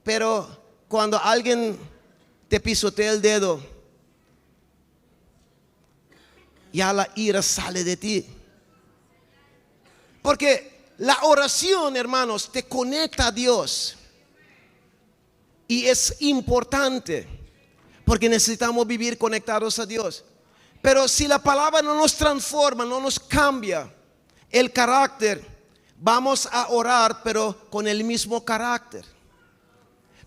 pero cuando alguien te pisotea el dedo, ya la ira sale de ti? Porque la oración, hermanos, te conecta a Dios. Y es importante, porque necesitamos vivir conectados a Dios. Pero si la palabra no nos transforma, no nos cambia el carácter, vamos a orar, pero con el mismo carácter.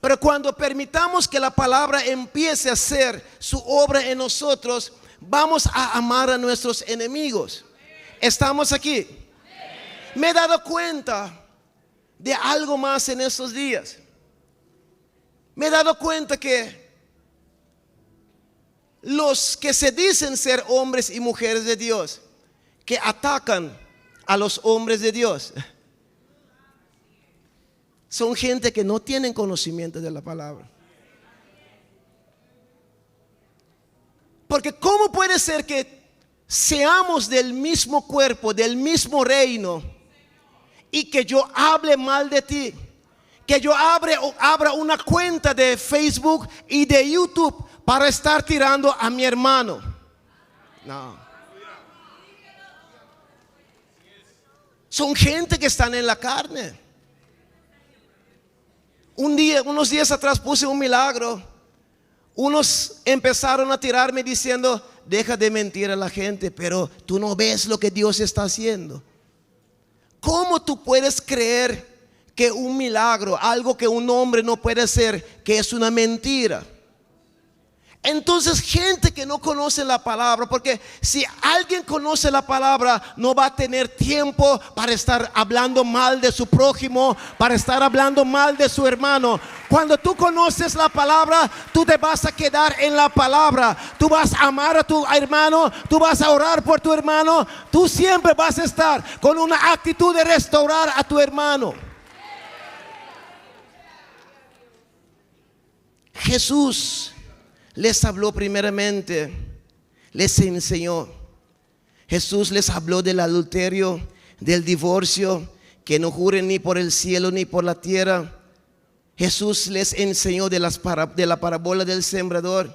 Pero cuando permitamos que la palabra empiece a hacer su obra en nosotros, vamos a amar a nuestros enemigos. ¿Estamos aquí? Me he dado cuenta de algo más en estos días. Me he dado cuenta que los que se dicen ser hombres y mujeres de Dios, que atacan a los hombres de Dios. Son gente que no tienen conocimiento de la palabra. Porque ¿cómo puede ser que seamos del mismo cuerpo, del mismo reino, y que yo hable mal de ti? Que yo abra una cuenta de Facebook y de YouTube para estar tirando a mi hermano. No. Son gente que están en la carne. Unos días atrás puse un milagro. Unos empezaron a tirarme diciendo: deja de mentir a la gente, pero tú no ves lo que Dios está haciendo. ¿Cómo tú puedes creer que un milagro, algo que un hombre no puede hacer, que es una mentira? Entonces, gente que no conoce la palabra, porque si alguien conoce la palabra, no va a tener tiempo para estar hablando mal de su prójimo, para estar hablando mal de su hermano. Cuando tú conoces la palabra, tú te vas a quedar en la palabra. Tú vas a amar a tu hermano, tú vas a orar por tu hermano. Tú siempre vas a estar con una actitud de restaurar a tu hermano. Jesús les habló primeramente, les enseñó. Jesús les habló del adulterio, del divorcio, que no juren ni por el cielo ni por la tierra. Jesús les enseñó de la parábola del sembrador.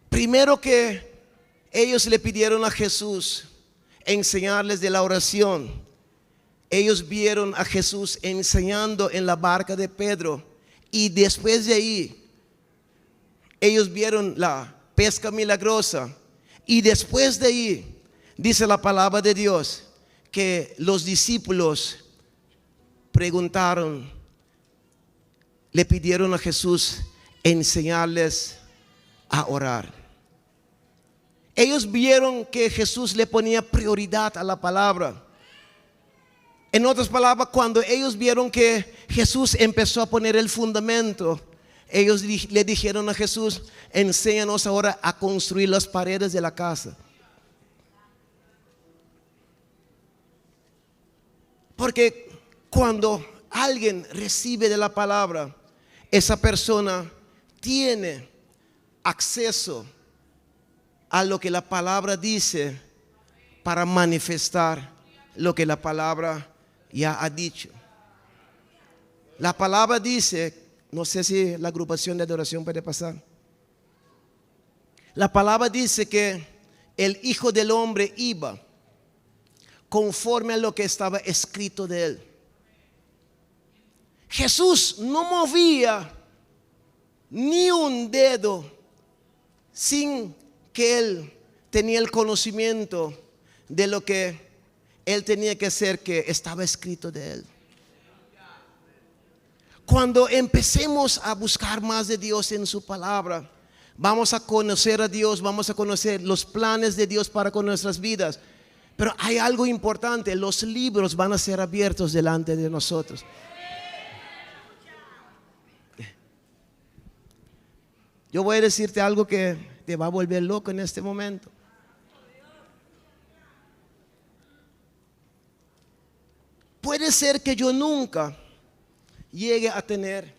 Primero que ellos le pidieron a Jesús enseñarles de la oración, ellos vieron a Jesús enseñando en la barca de Pedro, y después de ahí ellos vieron la pesca milagrosa. Y después de ahí, dice la palabra de Dios, que los discípulos preguntaron, le pidieron a Jesús enseñarles a orar. Ellos vieron que Jesús le ponía prioridad a la palabra. En otras palabras, cuando ellos vieron que Jesús empezó a poner el fundamento, ellos le dijeron a Jesús: enséñanos ahora a construir las paredes de la casa. Porque cuando alguien recibe de la palabra, esa persona tiene acceso a lo que la palabra dice para manifestar lo que la palabra ya ha dicho. La palabra dice, no sé si la agrupación de adoración puede pasar. La palabra dice que el Hijo del Hombre iba conforme a lo que estaba escrito de él. Jesús no movía ni un dedo sin que él tenía el conocimiento de lo que él tenía que hacer, que estaba escrito de él. Cuando empecemos a buscar más de Dios en su palabra, vamos a conocer a Dios, vamos a conocer los planes de Dios para con nuestras vidas. Pero hay algo importante: los libros van a ser abiertos delante de nosotros. Yo voy a decirte algo que te va a volver loco en este momento. Puede ser que yo nunca llegue a tener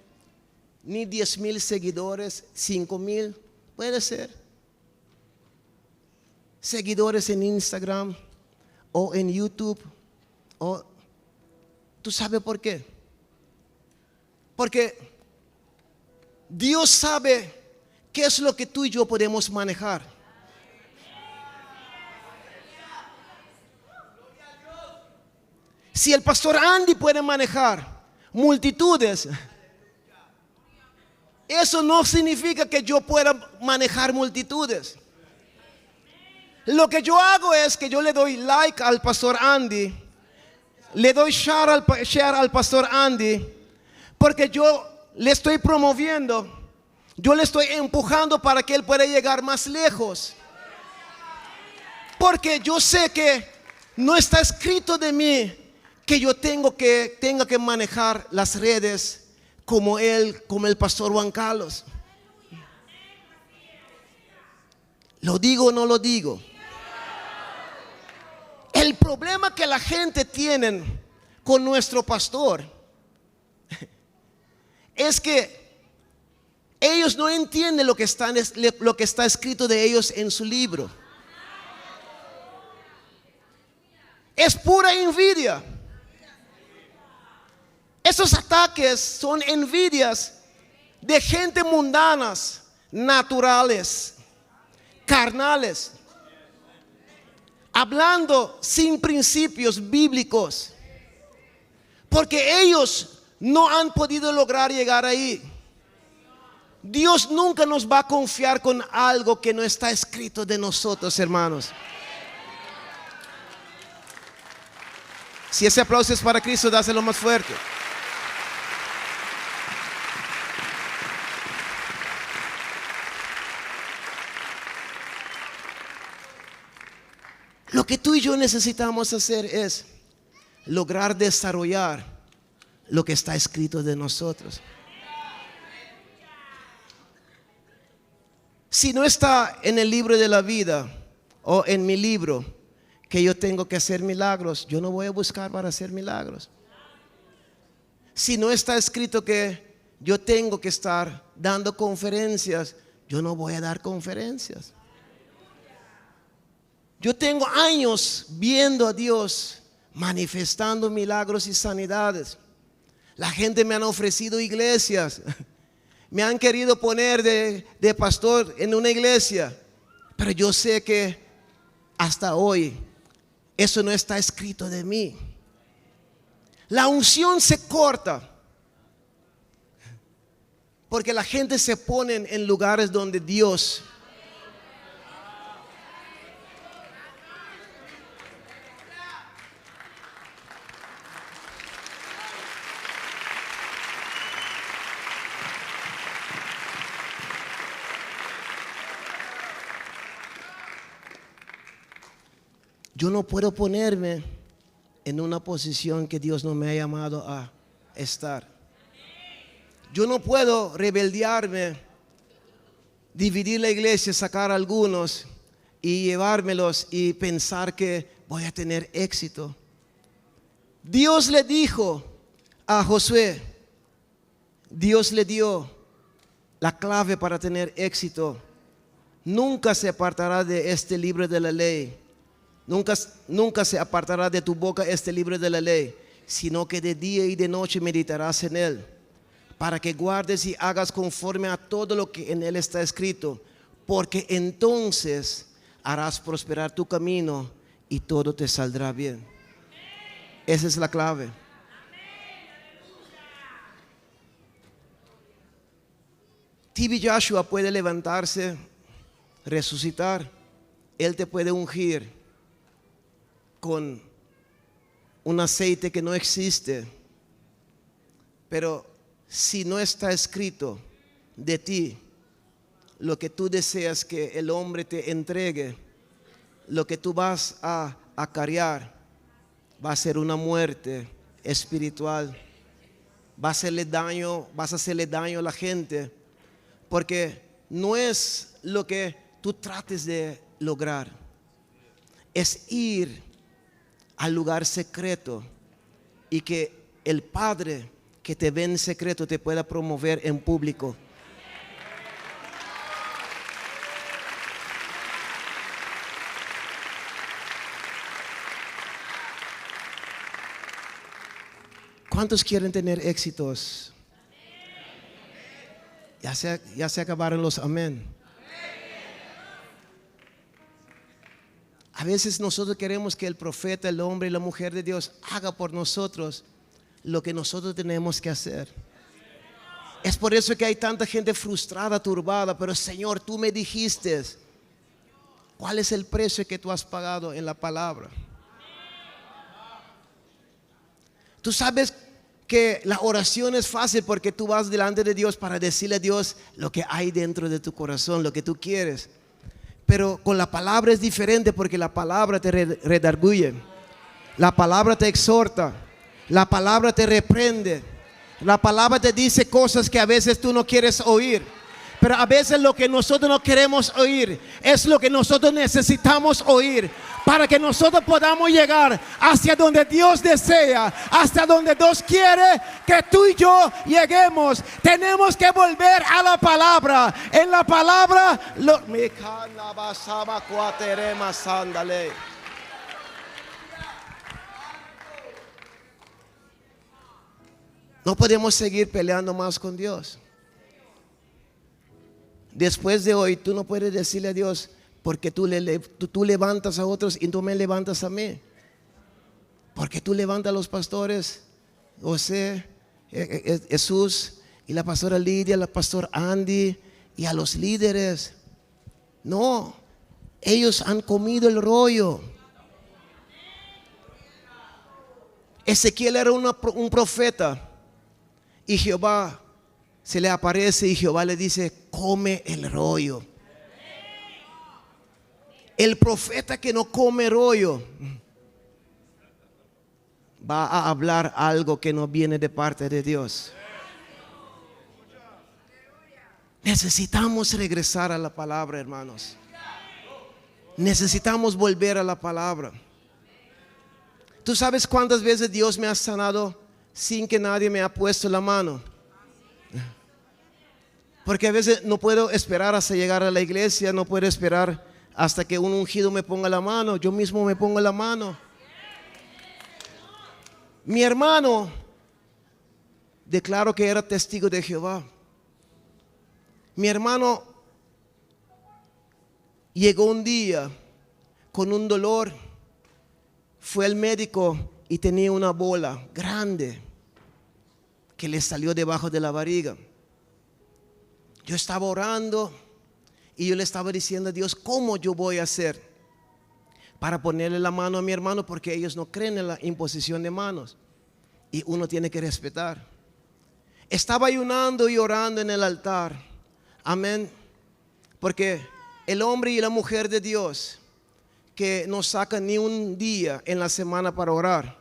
ni 10,000 seguidores, 5,000, puede ser. Seguidores en Instagram o en YouTube. ¿Tú sabes por qué? Porque Dios sabe qué es lo que tú y yo podemos manejar. Si el pastor Andy puede manejar multitudes, eso no significa que yo pueda manejar multitudes. Lo que yo hago es que yo le doy like al pastor Andy, le doy share al pastor Andy, porque yo le estoy promoviendo, yo le estoy empujando para que él pueda llegar más lejos. Porque yo sé que no está escrito de mí que yo tenga que manejar las redes como el pastor Juan Carlos. ¿Lo digo o no lo digo? El El problema que la gente tiene con nuestro pastor es que ellos no entienden lo que está escrito de ellos en su libro. Es pura envidia. Esos ataques son envidias de gente mundanas, naturales, carnales, hablando sin principios bíblicos, porque ellos no han podido lograr llegar ahí. Dios nunca nos va a confiar con algo que no está escrito de nosotros, hermanos. Si ese aplauso es para Cristo, dáselo más fuerte. Lo que tú y yo necesitamos hacer es lograr desarrollar lo que está escrito de nosotros. Si no está en el libro de la vida o en mi libro que yo tengo que hacer milagros, yo no voy a buscar para hacer milagros. Si no está escrito que yo tengo que estar dando conferencias, yo no voy a dar conferencias. Yo tengo años viendo a Dios manifestando milagros y sanidades. La gente me han ofrecido iglesias. Me han querido poner de pastor en una iglesia. Pero yo sé que hasta hoy eso no está escrito de mí. La unción se corta porque la gente se pone en lugares donde Dios yo no puedo ponerme en una posición que Dios no me ha llamado a estar. Yo no puedo rebeldearme, dividir la iglesia, sacar a algunos y llevármelos y pensar que voy a tener éxito. Dios le dijo a Josué, Dios le dio la clave para tener éxito. Nunca se apartará de este libro de la ley. Nunca se apartará de tu boca este libro de la ley, sino que de día y de noche meditarás en él, para que guardes y hagas conforme a todo lo que en él está escrito, porque entonces harás prosperar tu camino y todo te saldrá bien. Esa es la clave. TB Joshua puede levantarse, resucitar. Él te puede ungir con un aceite que no existe. Pero si no está escrito de ti lo que tú deseas que el hombre te entregue, lo que tú vas a acarrear va a ser una muerte espiritual. Vas a hacerle daño a la gente, porque no es lo que tú trates de lograr, es ir al lugar secreto y que el Padre que te ve en secreto te pueda promover en público. ¿Cuántos quieren tener éxitos? Ya se acabaron los amén. A veces nosotros queremos que el profeta, el hombre y la mujer de Dios haga por nosotros lo que nosotros tenemos que hacer. Es por eso que hay tanta gente frustrada, turbada. Pero Señor, tú me dijiste, ¿cuál es el precio que tú has pagado en la palabra? Tú sabes que la oración es fácil porque tú vas delante de Dios para decirle a Dios lo que hay dentro de tu corazón, lo que tú quieres. Pero con la palabra es diferente, porque la palabra te redarguye, la palabra te exhorta, la palabra te reprende, la palabra te dice cosas que a veces tú no quieres oír. Pero a veces lo que nosotros no queremos oír es lo que nosotros necesitamos oír para que nosotros podamos llegar hacia donde Dios desea, hasta donde Dios quiere que tú y yo lleguemos. Tenemos que volver a la palabra. En la palabra no podemos seguir peleando más con Dios. Después de hoy, tú no puedes decirle a Dios, porque tú levantas a otros y tú me levantas a mí. Porque tú levantas a los pastores, José, Jesús y la pastora Lidia, la pastora Andy y a los líderes. No, ellos han comido el rollo. Ezequiel era un profeta y Jehová se le aparece y Jehová le dice: come el rollo. El profeta que no come rollo va a hablar algo que no viene de parte de Dios. Necesitamos regresar a la palabra, hermanos. Necesitamos volver a la palabra. ¿Tú sabes cuántas veces Dios me ha sanado sin que nadie me ha puesto la mano? Porque a veces no puedo esperar hasta llegar a la iglesia, no puedo esperar hasta que un ungido me ponga la mano. Yo mismo me pongo la mano. Mi hermano declaró que era testigo de Jehová. Mi hermano llegó un día con un dolor, fue al médico y tenía una bola grande que le salió debajo de la barriga. Yo estaba orando y yo le estaba diciendo a Dios, ¿cómo yo voy a hacer para ponerle la mano a mi hermano? Porque ellos no creen en la imposición de manos y uno tiene que respetar. Estaba ayunando y orando en el altar. Amén. Porque el hombre y la mujer de Dios que no sacan ni un día en la semana para orar,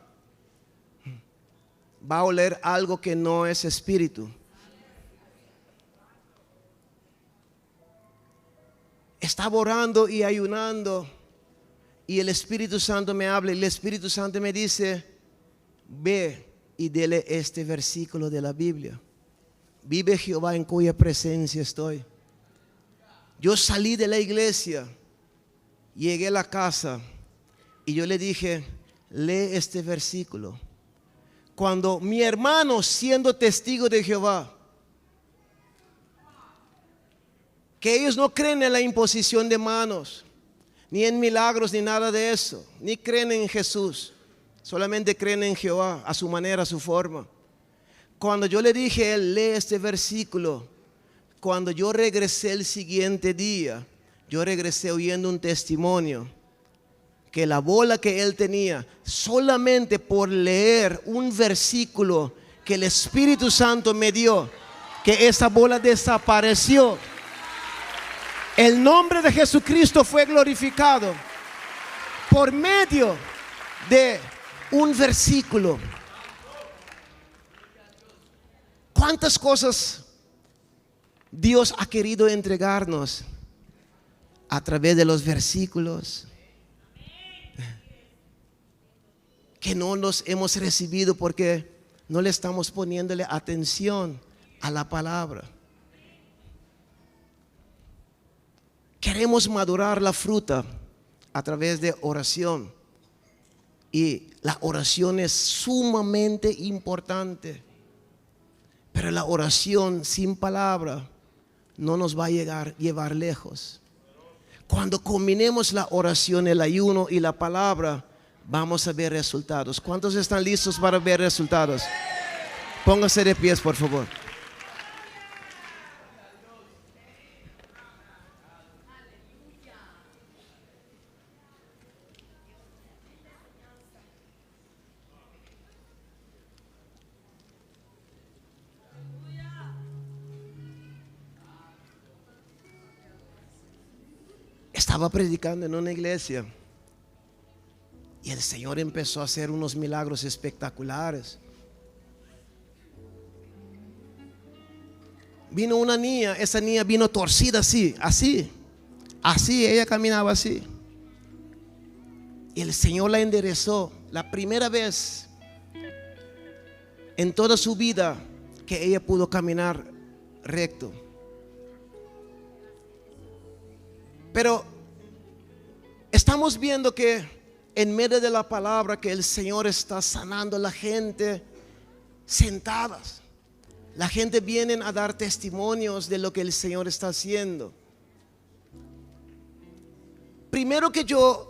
va a oler algo que no es espíritu. Estaba orando y ayunando y el Espíritu Santo me habla y el Espíritu Santo me dice: ve y dele este versículo de la Biblia. Vive Jehová en cuya presencia estoy. Yo salí de la iglesia, llegué a la casa y yo le dije: lee este versículo. Cuando mi hermano, siendo testigo de Jehová, que ellos no creen en la imposición de manos, ni en milagros, ni nada de eso, ni creen en Jesús, solamente creen en Jehová, a su manera, a su forma. Cuando yo le dije a él: lee este versículo, cuando yo regresé el siguiente día, yo regresé oyendo un testimonio, que la bola que él tenía, solamente por leer un versículo que el Espíritu Santo me dio, que esa bola desapareció. El nombre de Jesucristo fue glorificado por medio de un versículo. ¿Cuántas cosas Dios ha querido entregarnos a través de los versículos que no los hemos recibido porque no le estamos poniéndole atención a la palabra? Queremos madurar la fruta a través de oración. Y la oración es sumamente importante. Pero la oración sin palabra no nos va a llevar lejos. Cuando combinemos la oración, el ayuno y la palabra, vamos a ver resultados. ¿Cuántos están listos para ver resultados? Pónganse de pies, por favor. Estaba predicando en una iglesia y el Señor empezó a hacer unos milagros espectaculares. vino una niña, esa niña vino torcida así, ella caminaba así. Y el Señor la enderezó. La primera vez en toda su vida que ella pudo caminar recto. Pero estamos viendo que en medio de la palabra que el Señor está sanando a la gente sentadas. La gente viene a dar testimonios de lo que el Señor está haciendo. Primero que yo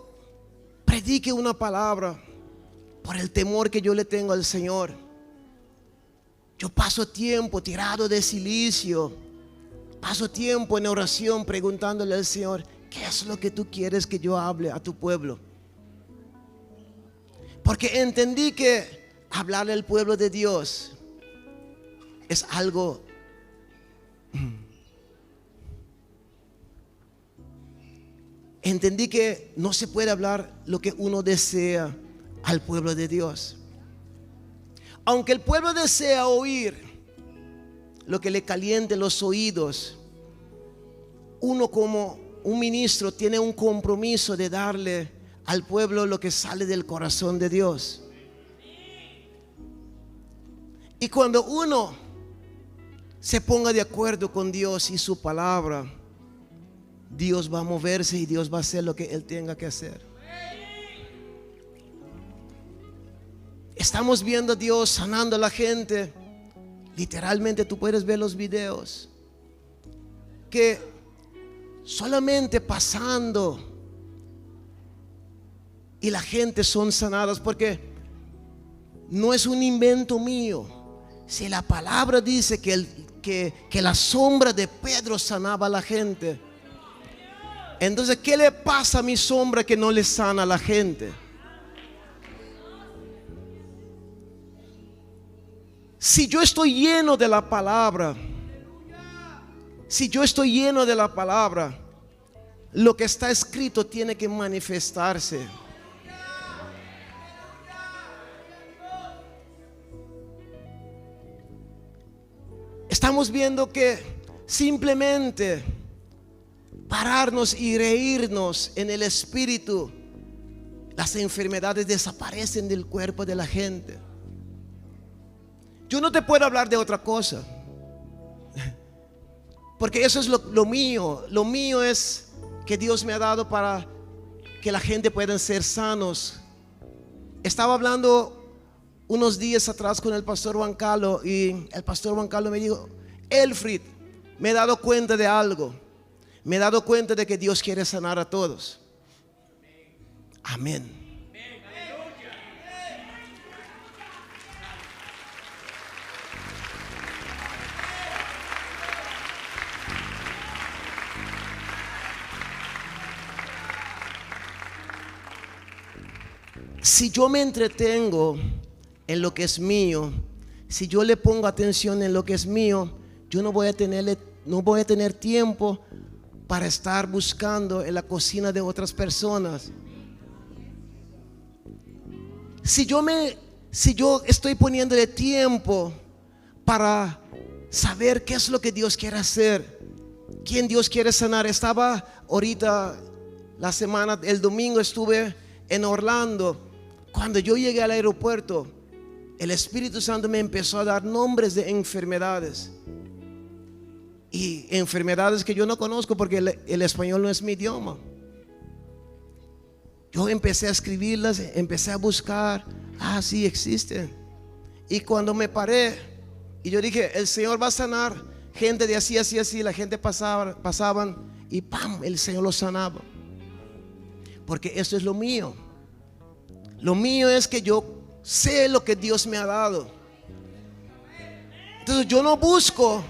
predique una palabra por el temor que yo le tengo al Señor, yo paso tiempo tirado de silicio, paso tiempo en oración preguntándole al Señor: ¿qué es lo que tú quieres que yo hable a tu pueblo? Porque entendí que hablarle al pueblo de Dios es algo entendí que no se puede hablar lo que uno desea al pueblo de Dios. Aunque el pueblo desea oír lo que le caliente los oídos, uno como un ministro tiene un compromiso de darle al pueblo lo que sale del corazón de Dios. Y cuando uno se ponga de acuerdo con Dios y su palabra, Dios va a moverse y Dios va a hacer lo que Él tenga que hacer. Estamos viendo a Dios sanando a la gente. Literalmente tú puedes ver los videos que solamente pasando y la gente son sanadas, porque no es un invento mío. Si la palabra dice que la sombra de Pedro sanaba a la gente, entonces ¿qué le pasa a mi sombra que no le sana a la gente? Si yo estoy lleno de la palabra, si yo estoy lleno de la palabra, lo que está escrito tiene que manifestarse. Estamos viendo que simplemente pararnos y reírnos en el espíritu, las enfermedades desaparecen del cuerpo de la gente. Yo no te puedo hablar de otra cosa, porque eso es lo mío. Lo mío es que Dios me ha dado para que la gente pueda ser sanos. Estaba hablando unos días atrás con el pastor Juan Carlos, y el pastor Juan Carlos me dijo: Elfrid, me he dado cuenta de algo. Me he dado cuenta de que Dios quiere sanar a todos. Amén. Si yo me entretengo en lo que es mío, si yo le pongo atención en lo que es mío, yo no voy a tener tiempo para estar buscando en la cocina de otras personas. Si yo estoy poniéndole tiempo para saber qué es lo que Dios quiere hacer, quién Dios quiere sanar. Estaba ahorita el domingo estuve en Orlando. Cuando yo llegué al aeropuerto, el Espíritu Santo me empezó a dar nombres de enfermedades, y enfermedades que yo no conozco porque el español no es mi idioma. Yo empecé a escribirlas, empecé a buscar. Sí existen. Y cuando me paré y yo dije: el Señor va a sanar gente de así, así, así, la gente pasaban y ¡pam!, el Señor los sanaba. Porque eso es lo mío. Lo mío es que yo sé lo que Dios me ha dado. Entonces yo no busco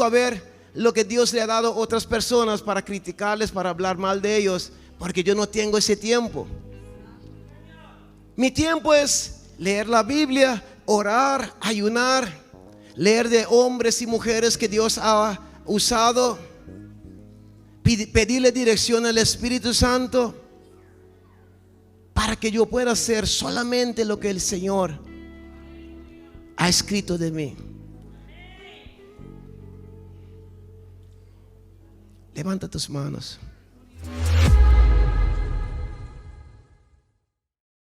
a ver lo que Dios le ha dado a otras personas para criticarles, para hablar mal de ellos, porque yo no tengo ese tiempo. Mi tiempo es leer la Biblia, orar, ayunar, leer de hombres y mujeres que Dios ha usado, pedirle dirección al Espíritu Santo, para que yo pueda hacer solamente lo que el Señor ha escrito de mí. Levanta tus manos.